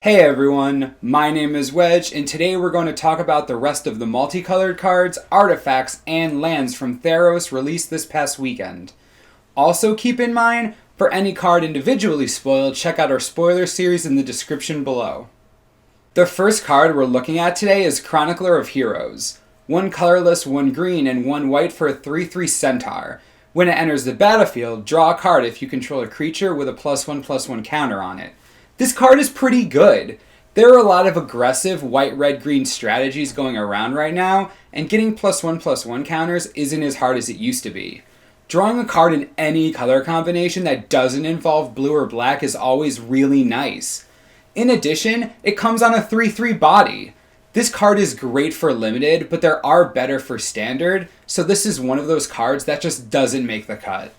Hey everyone, my name is Wedge, and today we're going to talk about the rest of the multicolored cards, artifacts, and lands from Theros released this past weekend. Also keep in mind, for any card individually spoiled, check out our spoiler series in the description below. The first card we're looking at today is Chronicler of Heroes. 1 colorless, 1 green, and 1 white for a 3/3 centaur. When it enters the battlefield, draw a card if you control a creature with a +1/+1 counter on it. This card is pretty good. There are a lot of aggressive white-red-green strategies going around right now, and getting +1/+1 counters isn't as hard as it used to be. Drawing a card in any color combination that doesn't involve blue or black is always really nice. In addition, it comes on a 3/3 body. This card is great for limited, but there are better for standard, so this is one of those cards that just doesn't make the cut.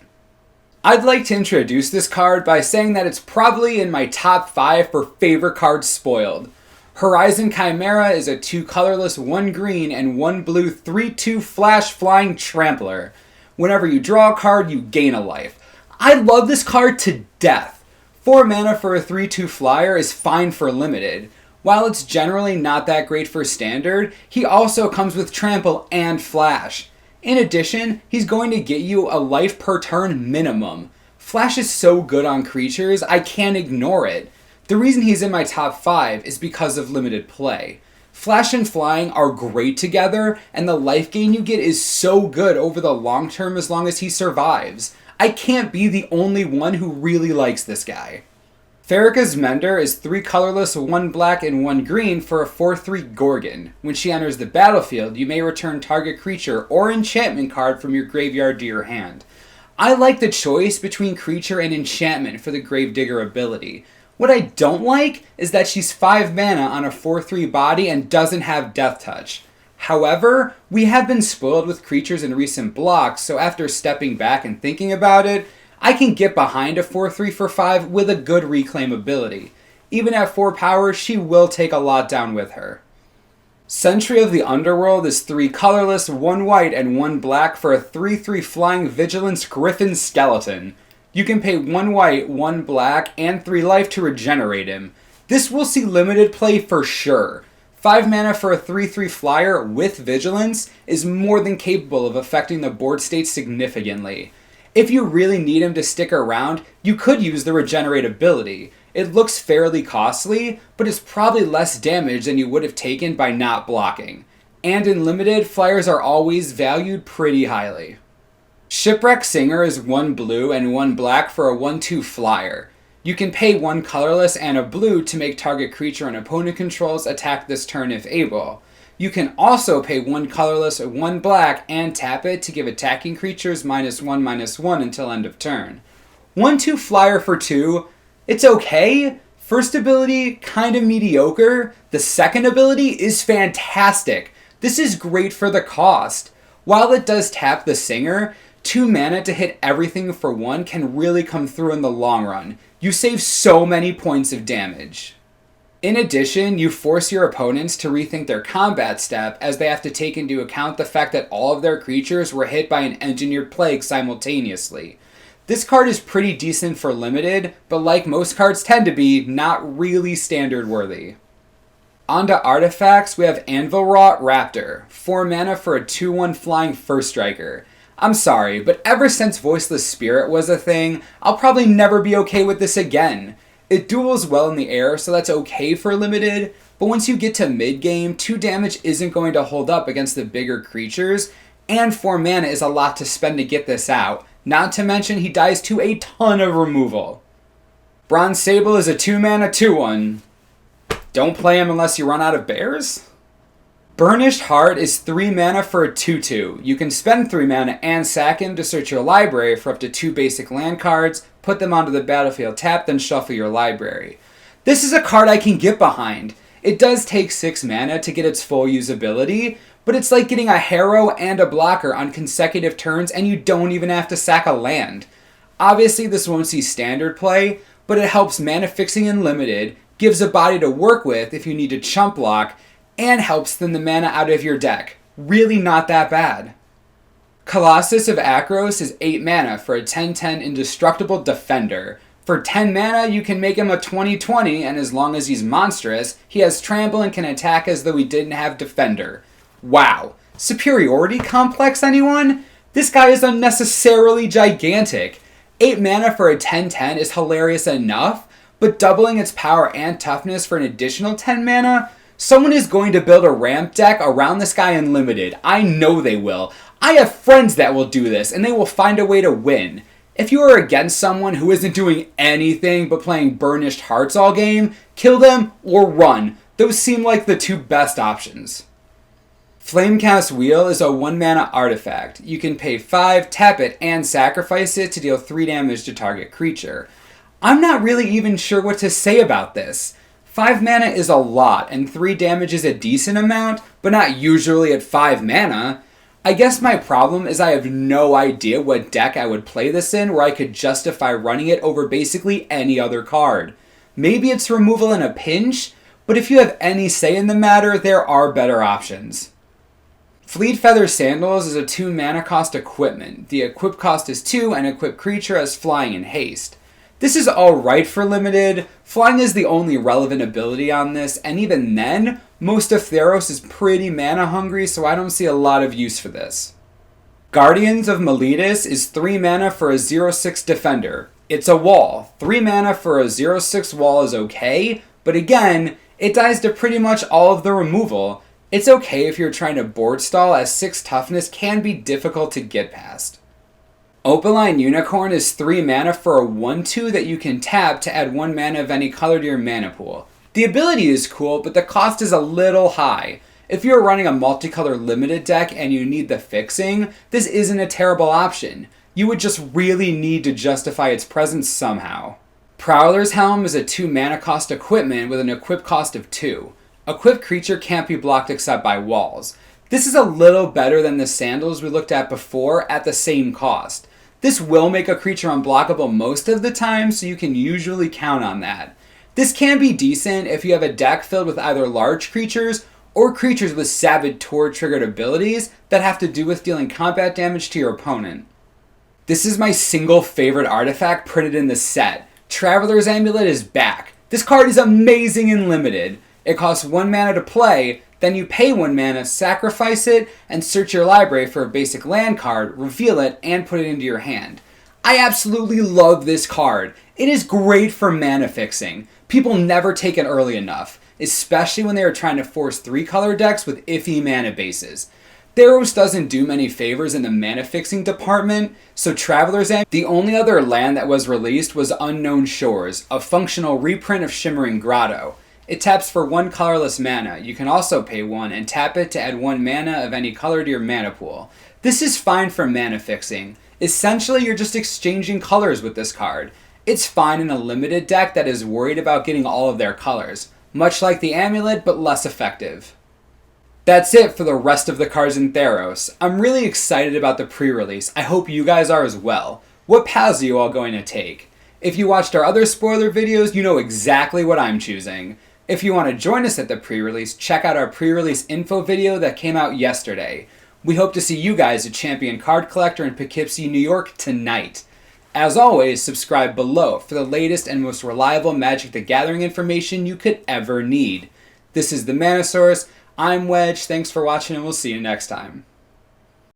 I'd like to introduce this card by saying that it's probably in my top 5 for favorite cards spoiled. Horizon Chimera is a 2 colorless, 1 green, and 1 blue 3/2 flash flying trampler. Whenever you draw a card, you gain a life. I love this card to death. 4 mana for a 3/2 flyer is fine for limited. While it's generally not that great for standard, he also comes with trample and flash. In addition, he's going to get you a life per turn minimum. Flash is so good on creatures, I can't ignore it. The reason he's in my top 5 is because of limited play. Flash and flying are great together, and the life gain you get is so good over the long term as long as he survives. I can't be the only one who really likes this guy. Farika's Mender is 3 colorless, 1 black, and 1 green for a 4/3 Gorgon. When she enters the battlefield, you may return target creature or enchantment card from your graveyard to your hand. I like the choice between creature and enchantment for the Gravedigger ability. What I don't like is that she's 5 mana on a 4/3 body and doesn't have Death Touch. However, we have been spoiled with creatures in recent blocks, so after stepping back and thinking about it, I can get behind a 4/3 for 5 with a good reclaim ability. Even at 4 power, she will take a lot down with her. Sentry of the Underworld is 3 colorless, 1 white, and 1 black for a 3/3 flying vigilance griffin skeleton. You can pay 1 white, 1 black, and 3 life to regenerate him. This will see limited play for sure. 5 mana for a 3/3 flyer with vigilance is more than capable of affecting the board state significantly. If you really need him to stick around, you could use the regenerate ability. It looks fairly costly, but it's probably less damage than you would have taken by not blocking. And in limited, flyers are always valued pretty highly. Shipwreck Singer is 1 blue and 1 black for a 1/2 flyer. You can pay 1 colorless and a blue to make target creature an opponent controls attack this turn if able. You can also pay 1 colorless, 1 black, and tap it to give attacking creatures -1/-1 until end of turn. 1/2 flyer for 2, it's okay. First ability, kinda mediocre. The second ability is fantastic. This is great for the cost. While it does tap the Singer, 2 mana to hit everything for 1 can really come through in the long run. You save so many points of damage. In addition, you force your opponents to rethink their combat step as they have to take into account the fact that all of their creatures were hit by an engineered plague simultaneously. This card is pretty decent for limited, but like most cards tend to be, not really standard worthy. On to artifacts, we have Anvilwrought Raptor, 4 mana for a 2/1 flying first striker. I'm sorry, but ever since Voiceless Spirit was a thing, I'll probably never be okay with this again. It duels well in the air, so that's okay for limited, but once you get to mid-game, 2 damage isn't going to hold up against the bigger creatures, and 4 mana is a lot to spend to get this out, not to mention he dies to a ton of removal. Bronze Sable is a 2 mana 2/1. Don't play him unless you run out of bears? Burnished Heart is 3 mana for a 2/2. You can spend 3 mana and sack him to search your library for up to 2 basic land cards, put them onto the battlefield tapped, then shuffle your library. This is a card I can get behind. It does take 6 mana to get its full usability, but it's like getting a Harrow and a blocker on consecutive turns and you don't even have to sack a land. Obviously this won't see standard play, but it helps mana fixing in limited, gives a body to work with if you need to chump block, and helps thin the mana out of your deck. Really not that bad. Colossus of Akros is 8 mana for a 10/10 indestructible defender. For 10 mana, you can make him a 20/20, and as long as he's monstrous, he has trample and can attack as though he didn't have defender. Wow. Superiority complex, anyone? This guy is unnecessarily gigantic. 8 mana for a 10/10 is hilarious enough, but doubling its power and toughness for an additional 10 mana? Someone is going to build a ramp deck around this guy unlimited. I know they will. I have friends that will do this, and they will find a way to win. If you are against someone who isn't doing anything but playing Burnished Hearts all game, kill them or run. Those seem like the two best options. Flamecast Wheel is a 1 mana artifact. You can pay 5, tap it, and sacrifice it to deal 3 damage to target creature. I'm not really even sure what to say about this. 5 mana is a lot, and 3 damage is a decent amount, but not usually at 5 mana. I guess my problem is I have no idea what deck I would play this in where I could justify running it over basically any other card. Maybe it's removal in a pinch, but if you have any say in the matter, there are better options. Fleetfeather Sandals is a 2 mana cost equipment. The equip cost is 2 and equip creature has flying and haste. This is alright for limited. Flying is the only relevant ability on this, and even then, most of Theros is pretty mana hungry, so I don't see a lot of use for this. Guardians of Miletus is 3 mana for a 0/6 defender. It's a wall. 3 mana for a 0/6 wall is okay, but again, it dies to pretty much all of the removal. It's okay if you're trying to board stall, as 6 toughness can be difficult to get past. Opaline Unicorn is 3 mana for a 1/2 that you can tap to add 1 mana of any color to your mana pool. The ability is cool, but the cost is a little high. If you're running a multicolor limited deck and you need the fixing, this isn't a terrible option. You would just really need to justify its presence somehow. Prowlers Helm is a 2 mana cost equipment with an equip cost of 2. Equipped creature can't be blocked except by walls. This is a little better than the Sandals we looked at before at the same cost. This will make a creature unblockable most of the time, so you can usually count on that. This can be decent if you have a deck filled with either large creatures or creatures with Saboteur triggered abilities that have to do with dealing combat damage to your opponent. This is my single favorite artifact printed in the set. Traveler's Amulet is back. This card is amazing and limited. It costs 1 mana to play, then you pay 1 mana, sacrifice it, and search your library for a basic land card, reveal it, and put it into your hand. I absolutely love this card. It is great for mana fixing. People never take it early enough, especially when they are trying to force 3-color decks with iffy mana bases. Theros doesn't do many favors in the mana fixing department, so Traveler's End. The only other land that was released was Unknown Shores, a functional reprint of Shimmering Grotto. It taps for 1 colorless mana. You can also pay 1 and tap it to add 1 mana of any color to your mana pool. This is fine for mana fixing. Essentially, you're just exchanging colors with this card. It's fine in a limited deck that is worried about getting all of their colors. Much like the Amulet, but less effective. That's it for the rest of the cards in Theros. I'm really excited about the pre-release. I hope you guys are as well. What paths are you all going to take? If you watched our other spoiler videos, you know exactly what I'm choosing. If you want to join us at the pre-release, check out our pre-release info video that came out yesterday. We hope to see you guys at Champion Card Collector in Poughkeepsie, New York tonight. As always, subscribe below for the latest and most reliable Magic the Gathering information you could ever need. This is the Manosaurus. I'm Wedge. Thanks for watching, and we'll see you next time.